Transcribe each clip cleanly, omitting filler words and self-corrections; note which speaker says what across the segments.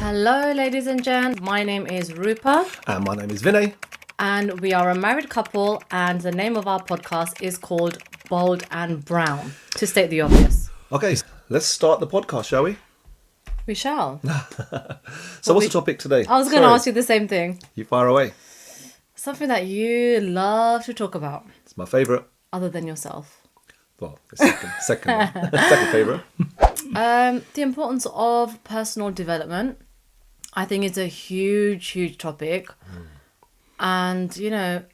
Speaker 1: Hello, ladies and gents. My name is Rupa.
Speaker 2: And my name is Vinay.
Speaker 1: And we are a married couple, and the name of our podcast is called Bold and Brown, to state the obvious.
Speaker 2: Okay, let's start the podcast, shall we?
Speaker 1: We shall.
Speaker 2: So what's the topic today?
Speaker 1: I was going to ask you the same thing.
Speaker 2: You fire away.
Speaker 1: Something that you love to talk about.
Speaker 2: It's my favourite.
Speaker 1: Other than yourself.
Speaker 2: Well, the second favourite.
Speaker 1: The importance of personal development. I think it's a huge topic. And,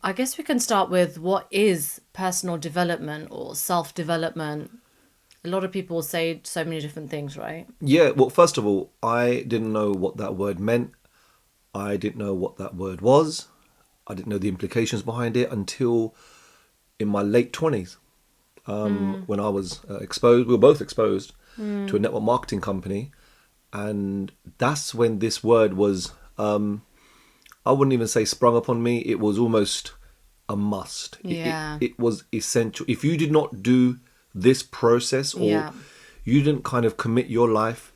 Speaker 1: I guess we can start with what is personal development or self-development. A lot of people say so many different things, right?
Speaker 2: Yeah, well, first of all, I didn't know what that word meant. I didn't know what that word was. I didn't know the implications behind it until in my late 20s. When I was exposed, we were both exposed to a network marketing company. And that's when this word was, I wouldn't even say sprung upon me. It was almost a must.
Speaker 1: Yeah.
Speaker 2: It was essential. If you did not do this process or you didn't kind of commit your life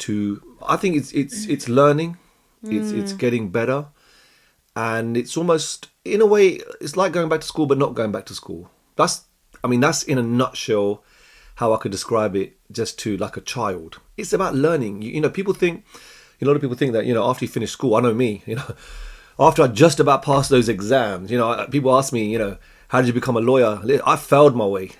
Speaker 2: to, I think it's learning. It's getting better. And it's almost, in a way, it's like going back to school, but not going back to school. That's in a nutshell how I could describe it, just to like a child. It's about learning. A lot of people think that, after you finish school, I know me, after I just about passed those exams, people ask me, how did you become a lawyer? I failed my way.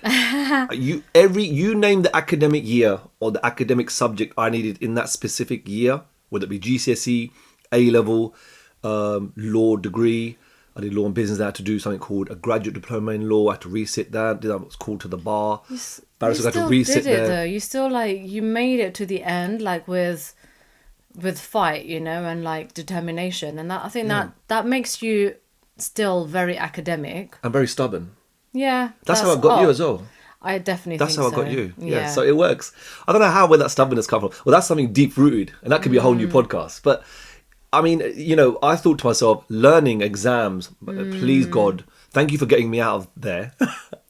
Speaker 2: You name the academic year or the academic subject I needed in that specific year, whether it be GCSE, A-level, law degree. I did law and business. I had to do something called a graduate diploma in law. I had to resit that. Did what's called to the bar.
Speaker 1: You still did it though. You still you made it to the end, with fight, and determination. And that, I think that makes you still very academic.
Speaker 2: I'm very stubborn.
Speaker 1: Yeah.
Speaker 2: That's how I got you as well.
Speaker 1: I definitely
Speaker 2: That's
Speaker 1: think
Speaker 2: how
Speaker 1: so.
Speaker 2: I got you. Yeah. So it works. I don't know where that stubbornness comes from. Well, that's something deep rooted, and that could be a whole new podcast. But I thought to myself, learning exams, please God, thank you for getting me out of there.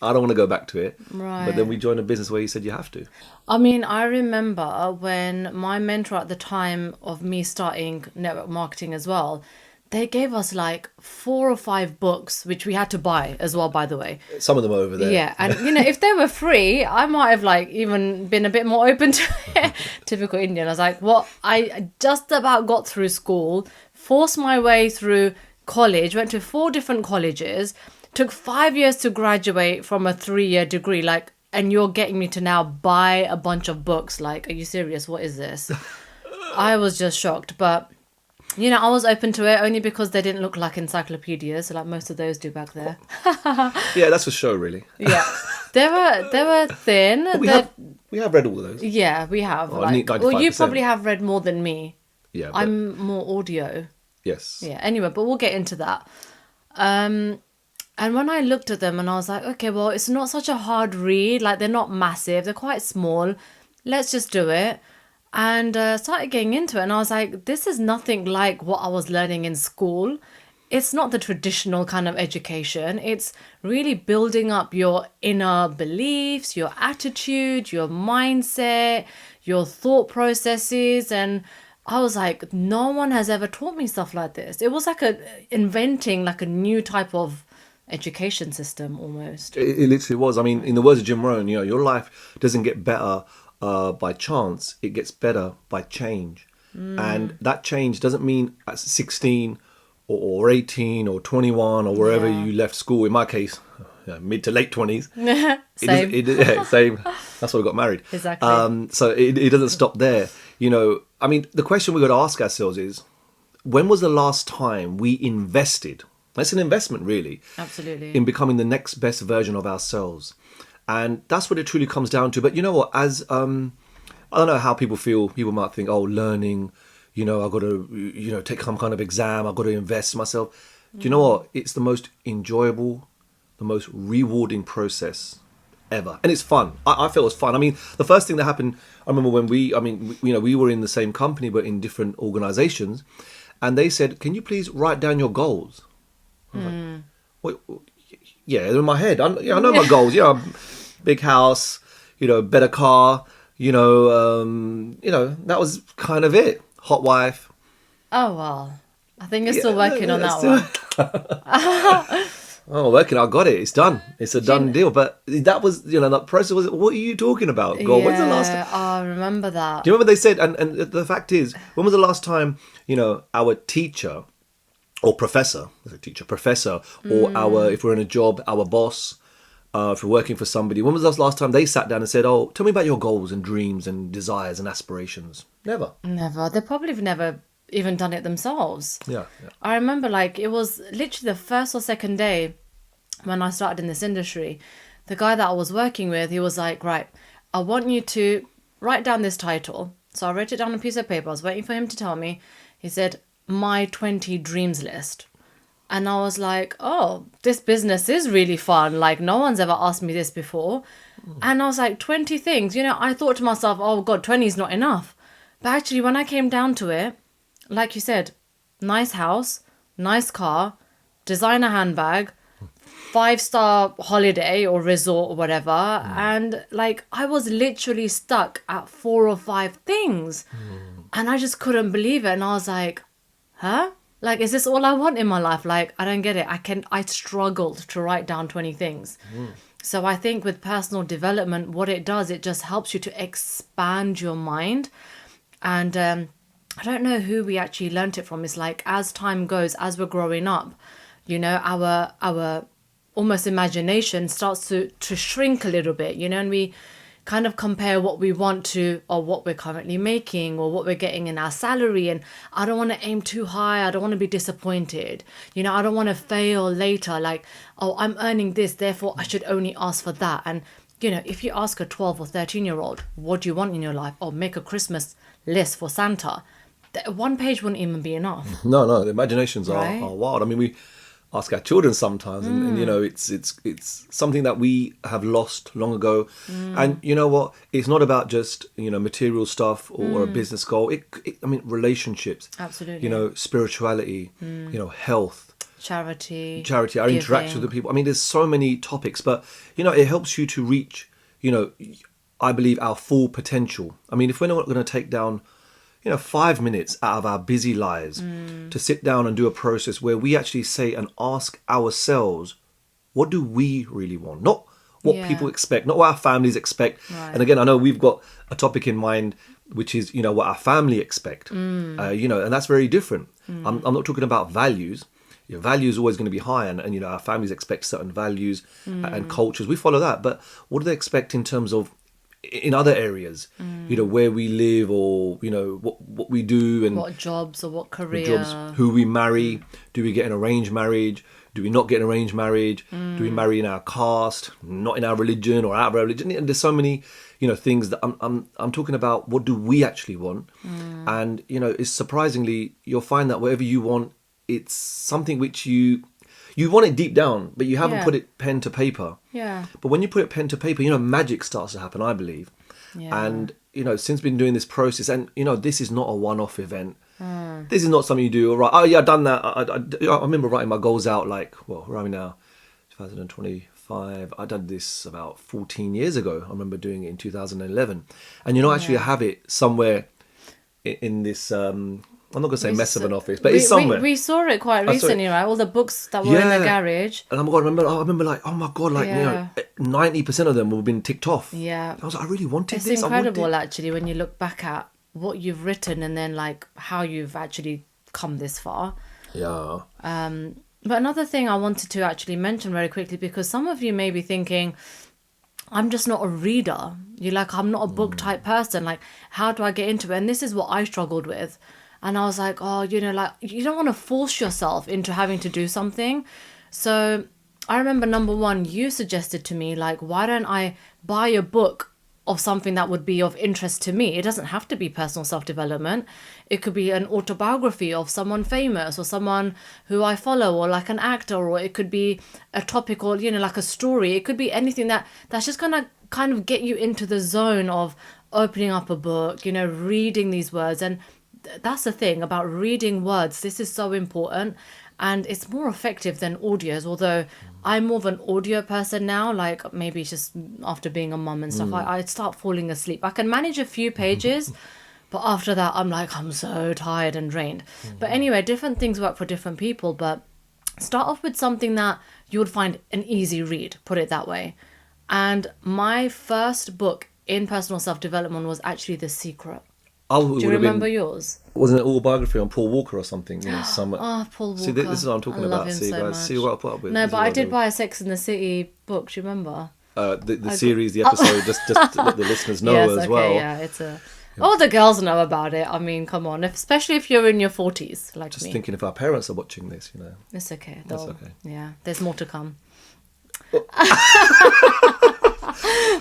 Speaker 2: I don't want to go back to it.
Speaker 1: Right.
Speaker 2: But then we joined a business where you said you have to.
Speaker 1: I remember when my mentor at the time of me starting network marketing as well, they gave us 4 or 5 books, which we had to buy as well, by the way.
Speaker 2: Some of them are over there.
Speaker 1: Yeah. And, if they were free, I might have even been a bit more open to it. Typical Indian. I was like, I just about got through school, forced my way through college, went to 4 different colleges, took 5 years to graduate from a 3-year degree. And you're getting me to now buy a bunch of books. Are you serious? What is this? I was just shocked. But I was open to it only because they didn't look like encyclopedias, like most of those do back there.
Speaker 2: Yeah, that's for show, really.
Speaker 1: Yeah, they were thin.
Speaker 2: We have read all of those.
Speaker 1: Yeah, we have. You probably have read more than me.
Speaker 2: Yeah,
Speaker 1: I'm more audio.
Speaker 2: Yes.
Speaker 1: Yeah. Anyway, but we'll get into that. And when I looked at them, and I was like, okay, well, it's not such a hard read. They're not massive. They're quite small. Let's just do it. And started getting into it. And I was like, this is nothing like what I was learning in school. It's not the traditional kind of education. It's really building up your inner beliefs, your attitude, your mindset, your thought processes. And I was like, no one has ever taught me stuff like this. It was inventing a new type of education system almost.
Speaker 2: It literally was. In the words of Jim Rohn, your life doesn't get better by chance. It gets better by change. And that change doesn't mean at 16 or 18 or 21 or wherever you left school. In my case, mid to late 20s.
Speaker 1: Same.
Speaker 2: Same. That's why we got married.
Speaker 1: Exactly.
Speaker 2: So it doesn't stop there. The question we got to ask ourselves is, when was the last time we invested? That's an investment, really.
Speaker 1: Absolutely.
Speaker 2: In becoming the next best version of ourselves. And that's what it truly comes down to. But you know what? As I don't know how people feel. People might think, learning, I've got to, take some kind of exam. I've got to invest in myself. Do you know what? It's the most enjoyable, the most rewarding process ever. And it's fun. I feel it was fun. The first thing that happened, I remember when we were in the same company, but in different organizations. And they said, can you please write down your goals? I was like, wait, yeah, they're in my head. I know my goals. Big house, better car. That was kind of it. hot wife.
Speaker 1: Oh, well. I think you're still
Speaker 2: Yeah,
Speaker 1: working on that
Speaker 2: still-
Speaker 1: one.
Speaker 2: Oh, working. I got it. It's done. It's a done deal. But that was, that process was. What are you talking about? God, when's the last time?
Speaker 1: Yeah, I remember that.
Speaker 2: Do you remember they said? And the fact is, when was the last time our teacher or professor, I say teacher, professor, or our if we're in a job, our boss, if we're working for somebody, when was the last time they sat down and said, "Oh, tell me about your goals and dreams and desires and aspirations"? Never.
Speaker 1: Never. They probably have never even done it themselves.
Speaker 2: Yeah.
Speaker 1: I remember it was literally the first or second day when I started in this industry. The guy that I was working with, he was like, right, I want you to write down this title. So I wrote it down on a piece of paper. I was waiting for him to tell me. He said, my 20 dreams list. And I was like, oh, this business is really fun. No one's ever asked me this before. And I was like, 20 things. I thought to myself, oh God, 20 is not enough. But actually, when I came down to it, like you said, nice house, nice car, designer handbag, 5-star holiday or resort or whatever. And I was literally stuck at 4 or 5 things. And I just couldn't believe it. And I was like, huh? Is this all I want in my life? I don't get it. I struggled to write down 20 things. So I think with personal development, what it does, it just helps you to expand your mind. And I don't know who we actually learnt it from. It's as time goes, as we're growing up, our almost imagination starts to shrink a little bit, and we kind of compare what we want to or what we're currently making or what we're getting in our salary. And I don't want to aim too high. I don't want to be disappointed. I don't want to fail later. Oh, I'm earning this, therefore I should only ask for that. And, if you ask a 12 or 13-year-old, what do you want in your life? Oh, make a Christmas list for Santa. One page wouldn't even be enough.
Speaker 2: No, the imaginations
Speaker 1: Right?
Speaker 2: are wild. I mean, we ask our children sometimes, and it's something that we have lost long ago. And you know what? It's not about just material stuff or a business goal. I mean, relationships.
Speaker 1: Absolutely.
Speaker 2: Spirituality. Health.
Speaker 1: Charity,
Speaker 2: our interaction with the people. I mean, there's so many topics, but it helps you to reach I believe our full potential. I mean, if we're not going to take down 5 minutes out of our busy lives to sit down and do a process where we actually say and ask ourselves, what do we really want? Not what people expect, not what our families expect.
Speaker 1: Right.
Speaker 2: And again, I know we've got a topic in mind, which is, what our family expect, and that's very different. I'm not talking about values. Your value is always going to be high, and our families expect certain values and cultures. We follow that, but what do they expect in terms of in other areas, where we live or what we do and
Speaker 1: what jobs or what career,
Speaker 2: who we marry? Do we get an arranged marriage? Do we not get an arranged marriage? Do we marry in our caste, not in our religion or out of our religion? And there's so many things that I'm talking about. What do we actually want? And it's surprisingly, you'll find that whatever you want, it's something which you want it deep down, but you haven't put it pen to paper.
Speaker 1: Yeah.
Speaker 2: But when you put it pen to paper, magic starts to happen, I believe.
Speaker 1: Yeah.
Speaker 2: And, since been doing this process, and, this is not a one-off event. This is not something you do, all right, oh yeah, I've done that. I remember writing my goals out where are we now? 2025. I did this about 14 years ago. I remember doing it in 2011. And, actually I have it somewhere in this... I'm not going to say mess of an office, but it's somewhere.
Speaker 1: We saw it quite recently, right? All the books that were in the garage.
Speaker 2: And I remember oh my God, 90% of them have been ticked off.
Speaker 1: Yeah.
Speaker 2: I was like, I really wanted
Speaker 1: It's
Speaker 2: this.
Speaker 1: incredible, actually, when you look back at what you've written and then how you've actually come this far.
Speaker 2: Yeah.
Speaker 1: But another thing I wanted to actually mention very quickly, because some of you may be thinking, I'm just not a reader. You're I'm not a book type person. How do I get into it? And this is what I struggled with. And I was like, oh, you don't want to force yourself into having to do something. So I remember, number one, you suggested to me, why don't I buy a book of something that would be of interest to me? It doesn't have to be personal self-development. It could be an autobiography of someone famous or someone who I follow, or an actor, or it could be a topic, or, a story. It could be anything that's just going to kind of get you into the zone of opening up a book, reading these words. And that's the thing about reading words. This is so important, and it's more effective than audios, although I'm more of an audio person now. Maybe it's just after being a mum and stuff, I start falling asleep. I can manage a few pages, But after that, I'm like, I'm so tired and drained. But anyway, different things work for different people. But start off with something that you would find an easy read, put it that way. And my first book in personal self-development was actually The Secret.
Speaker 2: Oh,
Speaker 1: Do you remember yours?
Speaker 2: Wasn't it an autobiography on Paul Walker or something? Some.
Speaker 1: Oh, Paul Walker.
Speaker 2: See, this is what I'm talking
Speaker 1: I love
Speaker 2: about.
Speaker 1: him
Speaker 2: See,
Speaker 1: so
Speaker 2: guys,
Speaker 1: much.
Speaker 2: see what I put up with.
Speaker 1: No,
Speaker 2: This is
Speaker 1: but
Speaker 2: what
Speaker 1: I
Speaker 2: I'm
Speaker 1: did
Speaker 2: doing.
Speaker 1: buy a Sex and the City book. Do you remember?
Speaker 2: The series, the episode, just to let the listeners know
Speaker 1: Yes,
Speaker 2: as
Speaker 1: okay,
Speaker 2: well.
Speaker 1: yeah, it's a... All the girls know about it. I mean, come on. Especially if you're in your 40s, like
Speaker 2: Just
Speaker 1: me.
Speaker 2: thinking if our parents are watching this,
Speaker 1: It's okay.
Speaker 2: That's
Speaker 1: They'll-
Speaker 2: okay.
Speaker 1: Yeah, there's more to come.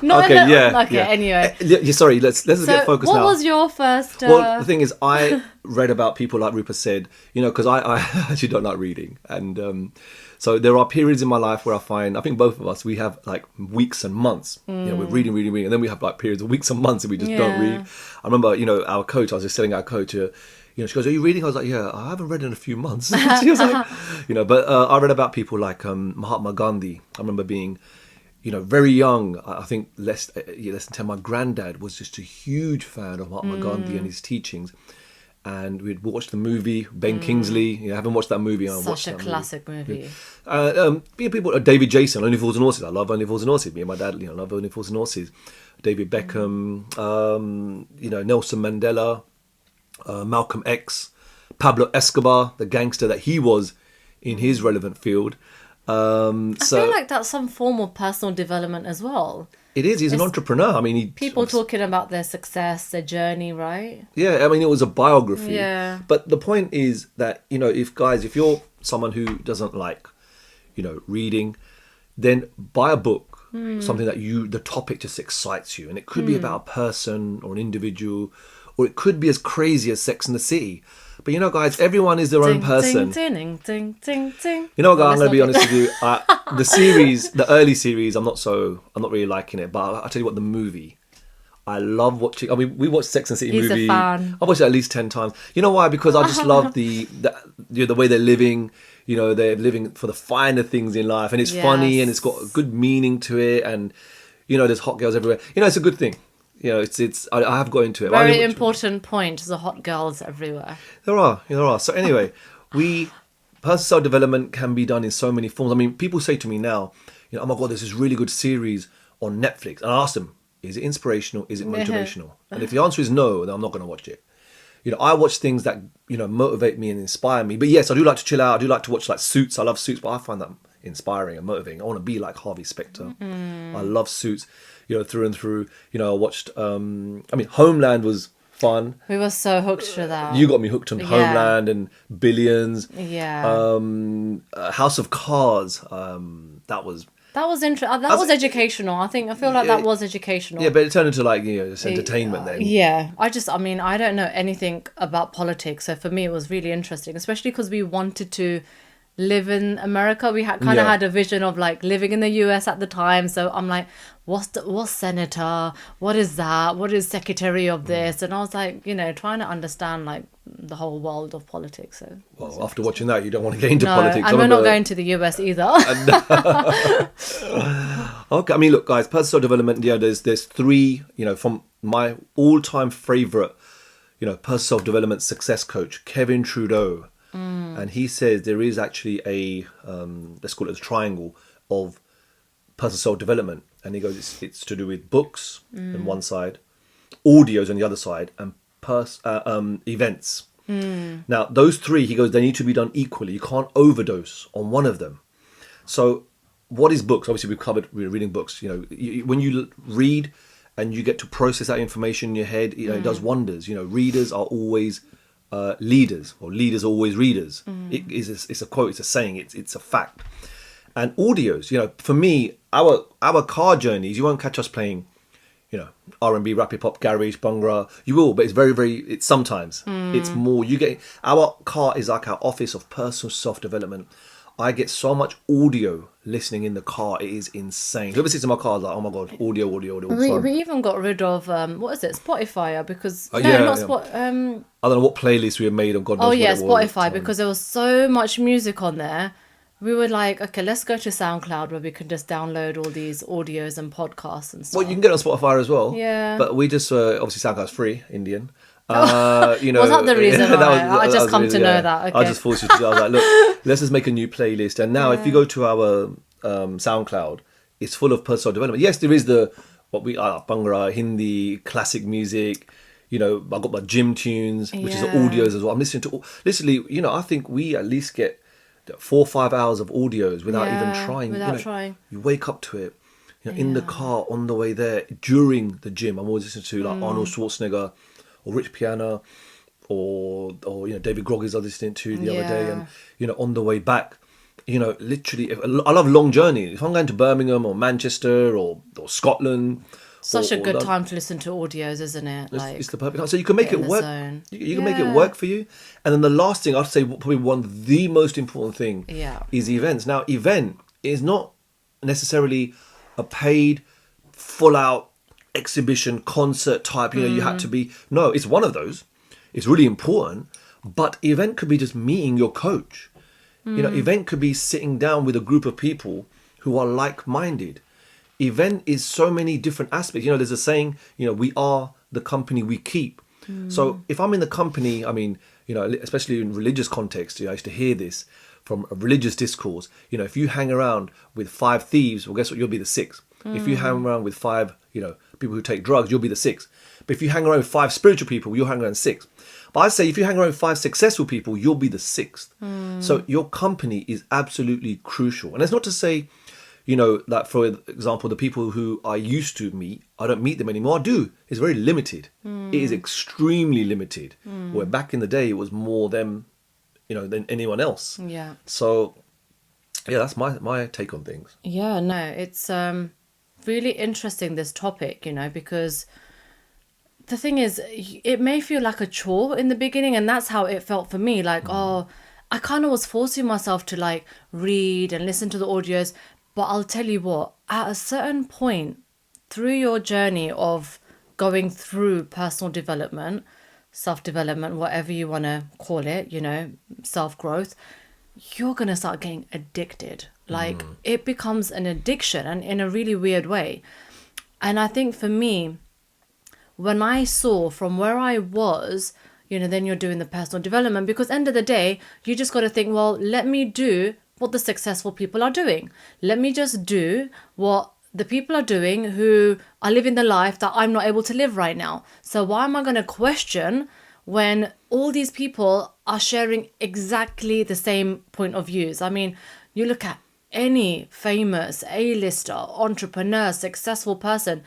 Speaker 2: Okay, yeah.
Speaker 1: Okay,
Speaker 2: yeah.
Speaker 1: anyway.
Speaker 2: Sorry, let's
Speaker 1: So,
Speaker 2: get focused
Speaker 1: what
Speaker 2: now.
Speaker 1: was your first...
Speaker 2: Well, the thing is, I read about people like Rupert said, because I actually don't like reading. And so there are periods in my life where I think both of us, we have like weeks and months. We're reading. And then we have like periods of weeks and months and we just don't
Speaker 1: Yeah.
Speaker 2: read. I remember, our coach, I was just telling our coach, she goes, are you reading? I was like, yeah, I haven't read in a few months. She was like, but I read about people like Mahatma Gandhi. I remember being... very young. I think less than 10. My granddad was just a huge fan of Mahatma Gandhi and his teachings, and we'd watched the movie Ben Kingsley. I haven't watched that movie. I watched
Speaker 1: Such a
Speaker 2: that
Speaker 1: classic movie.
Speaker 2: People, David Jason, Only Fools and Horses. I love Only Fools and Horses. Me and my dad, love Only Fools and Horses. David Beckham, Nelson Mandela, Malcolm X, Pablo Escobar, the gangster that he was in his relevant field.
Speaker 1: I feel like that's some form of personal development as well.
Speaker 2: It is. He's an entrepreneur. I mean,
Speaker 1: People talking about their success, their journey, right?
Speaker 2: Yeah, I mean, it was a biography.
Speaker 1: Yeah.
Speaker 2: But the point is that, if you're someone who doesn't like, reading, then buy a book, something that the topic just excites you. And it could be about a person or an individual, or it could be as crazy as Sex and the City. But guys, everyone is their own person.
Speaker 1: Ding, ding, ding, ding.
Speaker 2: You know, guys, I'm
Speaker 1: let's
Speaker 2: going to be
Speaker 1: not
Speaker 2: honest with you. The early series, I'm not really liking it. But I'll tell you what, the movie, I love watching. I mean, we watched Sex and the City
Speaker 1: He's a
Speaker 2: movie.
Speaker 1: fan.
Speaker 2: I watched it at least 10 times. You know why? Because I just love the way they're living. They're living for the finer things in life, and it's funny, and it's got a good meaning to it, and there's hot girls everywhere. It's a good thing. I have got into it.
Speaker 1: Very important point. The hot girls everywhere.
Speaker 2: There are. So anyway, personal self-development can be done in so many forms. I mean, people say to me now, oh my God, there's this really good series on Netflix. And I ask them, is it inspirational? Is it motivational? And if the answer is no, then I'm not going to watch it. I watch things that, motivate me and inspire me. But yes, I do like to chill out. I do like to watch like Suits. I love Suits, but I find that inspiring and motivating. I want to be like Harvey Specter. I love Suits, through and through. I watched, Homeland was fun.
Speaker 1: We were so hooked to that.
Speaker 2: You got me hooked on Homeland and Billions.
Speaker 1: Yeah.
Speaker 2: House of Cards. That was
Speaker 1: interesting. That was educational. I feel like that was educational.
Speaker 2: Yeah, but it turned into just entertainment then.
Speaker 1: Yeah. I don't know anything about politics. So for me, it was really interesting, especially because we wanted to live in America. We had had a vision of like living in the US at the time. So I'm like, what's senator? What is that? What is secretary of this? And I was like, trying to understand like the whole world of politics. So
Speaker 2: well, after watching that, you don't want to get into
Speaker 1: no,
Speaker 2: politics.
Speaker 1: and we're not going to the US either.
Speaker 2: Okay, I mean, look, guys, personal development. There's three. From my all-time favorite, personal development success coach, Kevin Trudeau. And he says there is actually a, let's call it a triangle of personal self-development. And he goes, it's to do with books on one side, audios on the other side, and events. Now, those three, he goes, they need to be done equally. You can't overdose on one of them. So what is books? Obviously, we've covered reading books. When you read and you get to process that information in your head, it does wonders. Readers are always... leaders, or leaders are always readers. It's a quote, it's a saying, it's a fact. And audios, for me, our car journeys, you won't catch us playing, R&B, rap, hip hop, garage, bhangra. You will, but it's it's sometimes. It's more, our car is like our office of personal self-development. I get so much audio listening in the car. It is insane. Whoever sits in my car is like, oh my God, audio.
Speaker 1: We even got rid of, what is it, Spotify? Because,
Speaker 2: I
Speaker 1: don't know
Speaker 2: what playlist we have made of God knows what it was.
Speaker 1: Spotify, because there was so much music on there. We were like, okay, let's go to SoundCloud where we can just download all these audios and podcasts and stuff.
Speaker 2: Well, you can get it on Spotify as well.
Speaker 1: Yeah.
Speaker 2: But we just, obviously SoundCloud's free, Indian.
Speaker 1: Was that the reason? I just come to know that. Okay.
Speaker 2: I just forced you to. I was like, look, let's just make a new playlist. And now, if you go to our SoundCloud, it's full of personal development. Yes, there is the Bhangra, Hindi, classic music. You know, I got my gym tunes, which is audios as well. I'm listening to, literally, you know, I think we at least get 4 or 5 hours of audios without even trying.
Speaker 1: Without trying.
Speaker 2: You wake up to it. You know, in the car, on the way there, during the gym, I'm always listening to like Arnold Schwarzenegger or Rich Piana or you know, David Groggy's I was listening to the other day, and you know, on the way back, you know, literally, I love long journeys. If I'm going to Birmingham or Manchester or Scotland,
Speaker 1: such a good time to listen to audios, isn't it? Like,
Speaker 2: it's the perfect time. So you can make it work. You can make it work for you. And then the last thing I'd say, probably one of the most important thing, is events. Now, event is not necessarily a paid, full out exhibition, concert type, you know, you had to be. No, it's one of those. It's really important. But event could be just meeting your coach. You know, event could be sitting down with a group of people who are like-minded. Event is so many different aspects. You know, there's a saying, you know, we are the company we keep. So if I'm in the company, I mean, you know, especially in religious context, you know, I used to hear this from a religious discourse. You know, if you hang around with 5 thieves, well, guess what? You'll be the 6th. If you hang around with 5, you know, people who take drugs, you'll be the 6th. But if you hang around with 5 spiritual people, you'll hang around 6. But I'd say if you hang around with 5 successful people, you'll be the 6th. So your company is absolutely crucial. And it's not to say, you know, that for example, the people who I used to meet, I don't meet them anymore. I do. It's very limited. It is extremely limited. Where back in the day, it was more them, you know, than anyone else.
Speaker 1: Yeah.
Speaker 2: So, yeah, that's my take on things.
Speaker 1: Yeah, no, it's really interesting, this topic, you know, because the thing is, it may feel like a chore in the beginning, and that's how it felt for me. Like, oh, I kind of was forcing myself to like read and listen to the audios. But I'll tell you what, at a certain point through your journey of going through personal development, self-development, whatever you want to call it, you know, self-growth, you're going to start getting addicted. Like, it becomes an addiction, and in a really weird way. And I think for me, when I saw from where I was, you know, then you're doing the personal development, because end of the day, you just got to think, well, let me do what the successful people are doing. Let me just do what the people are doing who are living the life that I'm not able to live right now. So why am I going to question when all these people are sharing exactly the same point of views? I mean, you look at any famous A-lister, entrepreneur, successful person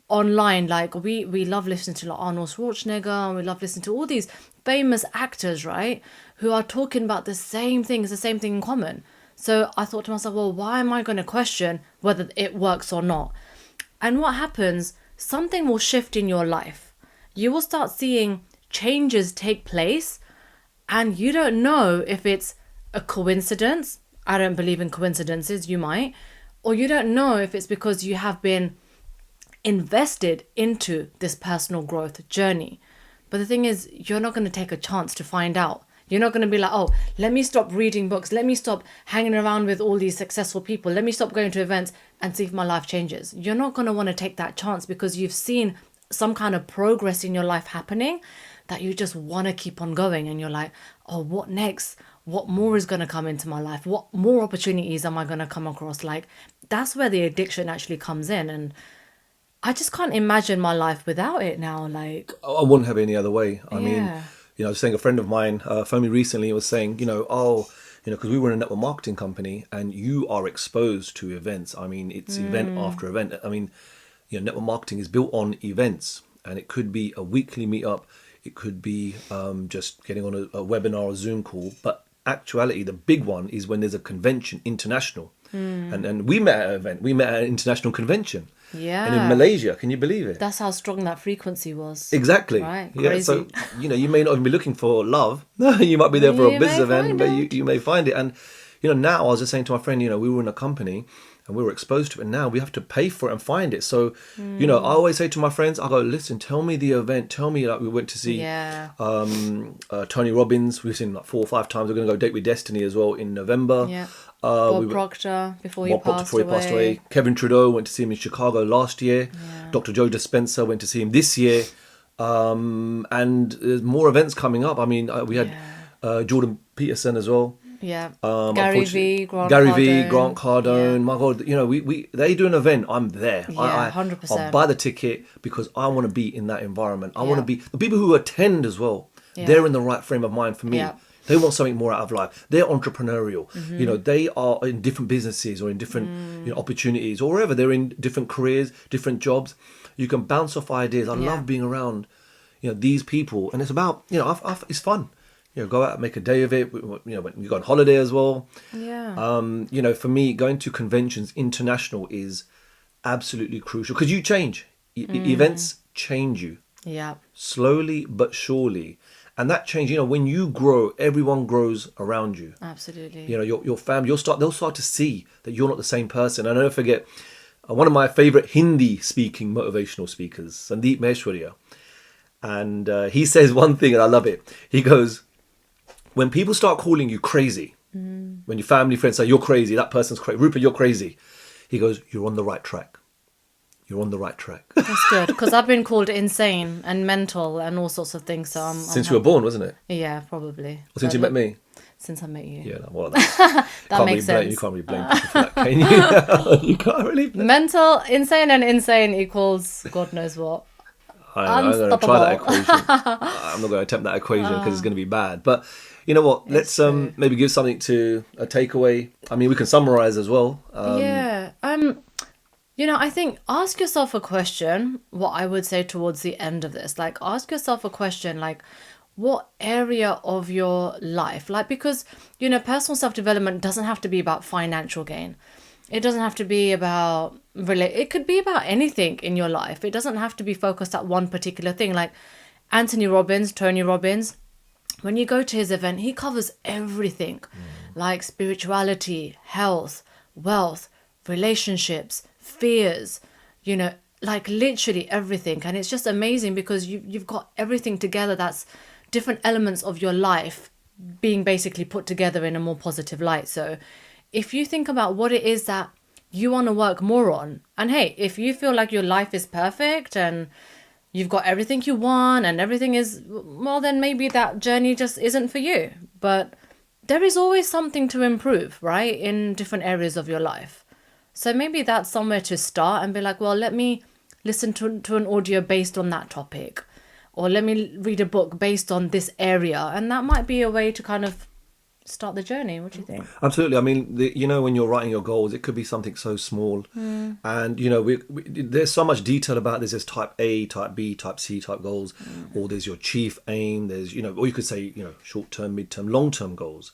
Speaker 1: online, like we love listening to like Arnold Schwarzenegger, and we love listening to all these famous actors, right, who are talking about the same things, the same thing in common. So I thought to myself, well, why am I going to question whether it works or not? And what happens, something will shift in your life. You will start seeing changes take place, and you don't know if it's a coincidence. I don't believe in coincidences, you might. Or you don't know if it's because you have been invested into this personal growth journey. But the thing is, you're not going to take a chance to find out. You're not going to be like, oh, let me stop reading books. Let me stop hanging around with all these successful people. Let me stop going to events and see if my life changes. You're not going to want to take that chance because you've seen some kind of progress in your life happening that you just want to keep on going. And you're like, oh, what next? What more is going to come into my life? What more opportunities am I going to come across? Like, that's where the addiction actually comes in. And I just can't imagine my life without it now. Like,
Speaker 2: I wouldn't have it any other way. I mean, you know, I was saying, a friend of mine phoned me recently and was saying, you know, because we were in a network marketing company and you are exposed to events. I mean, it's event after event. I mean, you know, network marketing is built on events, and it could be a weekly meetup. It could be just getting on a webinar or Zoom call. But actuality, the big one is when there's a convention, international. And we met at an event. We met at an international convention.
Speaker 1: Yeah.
Speaker 2: And in Malaysia, can you believe it?
Speaker 1: That's how strong that frequency was.
Speaker 2: Exactly.
Speaker 1: Right.
Speaker 2: Yeah.
Speaker 1: Crazy.
Speaker 2: So, you know, you may not even be looking for love. You might be there for a business event, but you may find it. And, you know, now I was just saying to my friend, you know, we were in a company and we were exposed to it. And now we have to pay for it and find it. So, you know, I always say to my friends, I go, listen, tell me the event. Tell me, like, we went to see Tony Robbins. We've seen like 4 or 5 times. We're going to go Date with Destiny as well in November.
Speaker 1: Yeah. Bob Proctor before he passed away.
Speaker 2: Kevin Trudeau, went to see him in Chicago last year. Dr. Joe Dispenza, went to see him this year. And there's more events coming up. I mean, we had Jordan Peterson as well.
Speaker 1: Yeah. Gary
Speaker 2: Unfortunately,
Speaker 1: V, Grant
Speaker 2: Gary
Speaker 1: Cardone.
Speaker 2: V, Grant Cardone.
Speaker 1: Yeah.
Speaker 2: My God, you know, we they do an event. I'm there.
Speaker 1: Yeah,
Speaker 2: I'll
Speaker 1: 100%.
Speaker 2: buy the ticket because I want to be in that environment. I want to
Speaker 1: Yeah.
Speaker 2: be the people who attend as well.
Speaker 1: Yeah.
Speaker 2: They're in the right frame of mind for me.
Speaker 1: Yeah.
Speaker 2: They want something more out of life. They're entrepreneurial.
Speaker 1: Mm-hmm.
Speaker 2: You know, they are in different businesses or in different opportunities or wherever. They're in different careers, different jobs. You can bounce off ideas. I
Speaker 1: Yeah.
Speaker 2: love being around, you know, these people, and it's about, you know, it's fun. You know, go out and make a day of it. You know, when you go on holiday as well.
Speaker 1: Yeah.
Speaker 2: You know, for me, going to conventions international is absolutely crucial because you change. Events change you
Speaker 1: Yeah.
Speaker 2: slowly but surely, and that change. You know, when you grow, everyone grows around you.
Speaker 1: Absolutely.
Speaker 2: You know, your family. They'll start to see that you're not the same person. And I never forget one of my favorite Hindi speaking motivational speakers, Sandeep Maheshwaria, and he says one thing, and I love it. He goes, when people start calling you crazy, when your family friends say you're crazy, that person's crazy, Rupert, you're crazy, he goes, you're on the right track. You're on the right track.
Speaker 1: That's good because I've been called insane and mental and all sorts of things. So I'm
Speaker 2: Since you were born, wasn't it?
Speaker 1: Yeah, probably.
Speaker 2: Or since
Speaker 1: But
Speaker 2: you met me?
Speaker 1: Since I met you.
Speaker 2: Yeah, well,
Speaker 1: that makes sense.
Speaker 2: You can't really blame people for that, can you? You can't really blame.
Speaker 1: Mental, insane, and insane equals God knows what.
Speaker 2: I'm going to try that equation. I'm not going to attempt that equation because it's going to be bad. But you know what? Let's maybe give something to a takeaway. I mean, we can summarize as well.
Speaker 1: Yeah. You know, I think ask yourself a question, what I would say towards the end of this. Like, ask yourself a question like, what area of your life? Like, because, you know, personal self-development doesn't have to be about financial gain. It doesn't have to be about it could be about anything in your life. It doesn't have to be focused at one particular thing. Like Tony Robbins, when you go to his event, he covers everything, like spirituality, health, wealth, relationships, fears, you know, like literally everything. And it's just amazing because you've got everything together that's different elements of your life being basically put together in a more positive light. So if you think about what it is that you want to work more on, and hey, if you feel like your life is perfect and you've got everything you want and everything is, well, then maybe that journey just isn't for you. But there is always something to improve, right, in different areas of your life. So maybe that's somewhere to start and be like, well, let me listen to an audio based on that topic, or let me read a book based on this area. And that might be a way to kind of start the journey. What do you think?
Speaker 2: Absolutely. I mean, you know, when you're writing your goals, it could be something so small. And, you know, there's so much detail about this. There's type A, type B, type C type goals, or there's your chief aim. There's, you know, or you could say, you know, short-term, mid-term, long-term goals.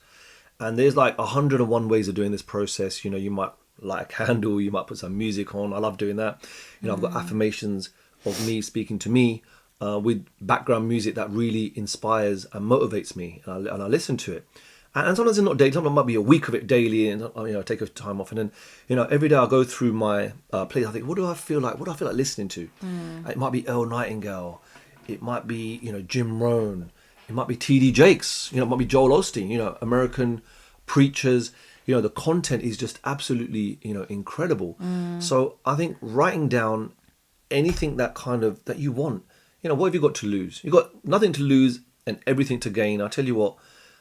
Speaker 2: And there's like 101 ways of doing this process. You know, you might light a candle, you might put some music on. I love doing that. You know, I've got affirmations of me speaking to me with background music that really inspires and motivates me. And I listen to it. And sometimes it's not daily. Sometimes it might be a week of it daily, and you know, take a time off. And then, you know, every day I go through my playlist. I think, what do I feel like? What do I feel like listening to? It might be Earl Nightingale. It might be, you know, Jim Rohn. It might be T.D. Jakes. You know, it might be Joel Osteen. You know, American preachers. You know, the content is just absolutely, you know, incredible. So I think writing down anything that you want. You know, what have you got to lose? You've got nothing to lose and everything to gain. I tell you what.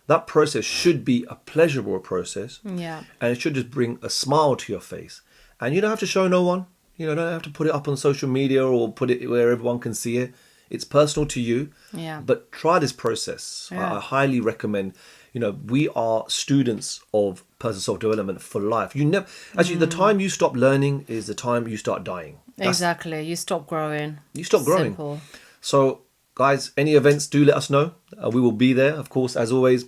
Speaker 2: That process should be a pleasurable process.
Speaker 1: Yeah.
Speaker 2: And it should just bring a smile to your face. And you don't have to show no one. You know, don't have to put it up on social media or put it where everyone can see it. It's personal to you.
Speaker 1: Yeah.
Speaker 2: But try this process.
Speaker 1: Yeah.
Speaker 2: I highly recommend. You know, we are students of personal self-development for life. You never actually the time you stop learning is the time you start dying.
Speaker 1: Exactly. You stop growing.
Speaker 2: You stop growing.
Speaker 1: Simple.
Speaker 2: So, guys, any events, do let us know. We will be there, of course, as always.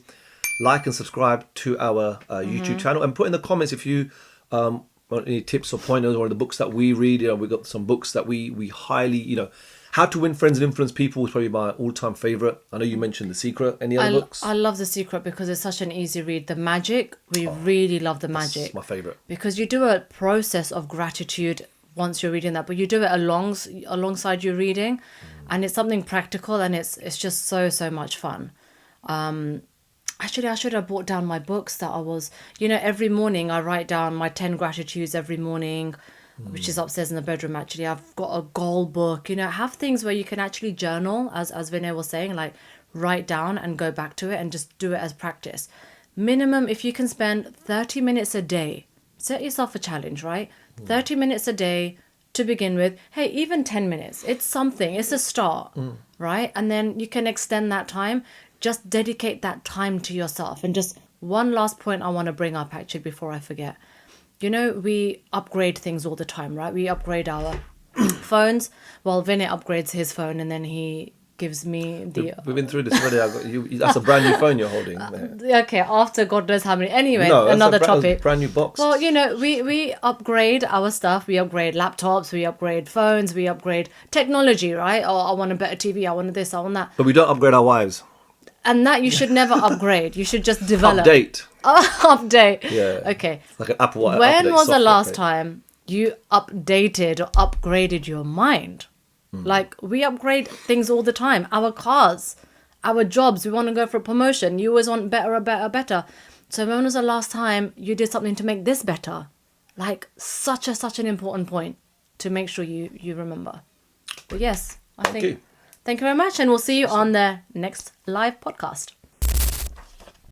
Speaker 2: Like and subscribe to our YouTube channel, and put in the comments if you want any tips or pointers or the books that we read. You know, we've got some books that we highly, you know, How to Win Friends and Influence People is probably my all-time favorite. I know you mentioned The Secret. Any other books?
Speaker 1: I love The Secret because it's such an easy read. The Magic, we really love The Magic.
Speaker 2: That's my favorite.
Speaker 1: Because you do a process of gratitude once you're reading that, but you do it alongside your reading, and it's something practical, and it's just so much fun. Actually, I should have brought down my books that I was, you know, every morning I write down my 10 gratitudes every morning. which is upstairs in the bedroom. Actually, I've got a goal book. Have things where you can actually journal, as Vinay was saying, like write down and go back to it and just do it as practice. Minimum, if you can spend 30 minutes a day, set yourself a challenge, right? 30 minutes a day to begin with. Hey, even 10 minutes, it's something, it's a start, right? And then you can extend that time. Just dedicate that time to yourself. And just one last point I want to bring up actually before I forget. We upgrade things all the time, right? We upgrade our phones. Well, Vinay upgrades his phone and then he gives me the...
Speaker 2: We've been through this already. I got you. That's a brand new phone you're holding.
Speaker 1: Okay, after God knows how many. Anyway,
Speaker 2: No, that's
Speaker 1: another
Speaker 2: that's
Speaker 1: topic.
Speaker 2: a brand new box.
Speaker 1: Well, we upgrade our stuff. We upgrade laptops. We upgrade phones. We upgrade technology, right? Oh, I want a better TV. I want this. I want that.
Speaker 2: But we don't upgrade our wives.
Speaker 1: And that you should never upgrade. You should just develop.
Speaker 2: Update.
Speaker 1: Update.
Speaker 2: Yeah.
Speaker 1: Okay.
Speaker 2: Like an Apple Watch.
Speaker 1: When
Speaker 2: update,
Speaker 1: was the
Speaker 2: soft
Speaker 1: last
Speaker 2: update.
Speaker 1: time you updated or upgraded your mind? Like, we upgrade things all the time. Our cars, our jobs, we want to go for a promotion. You always want better. So when was the last time you did something to make this better? Like, such an important point to make sure you remember. But yes, I think...
Speaker 2: you.
Speaker 1: Thank you very much, and we'll see you on the next live podcast.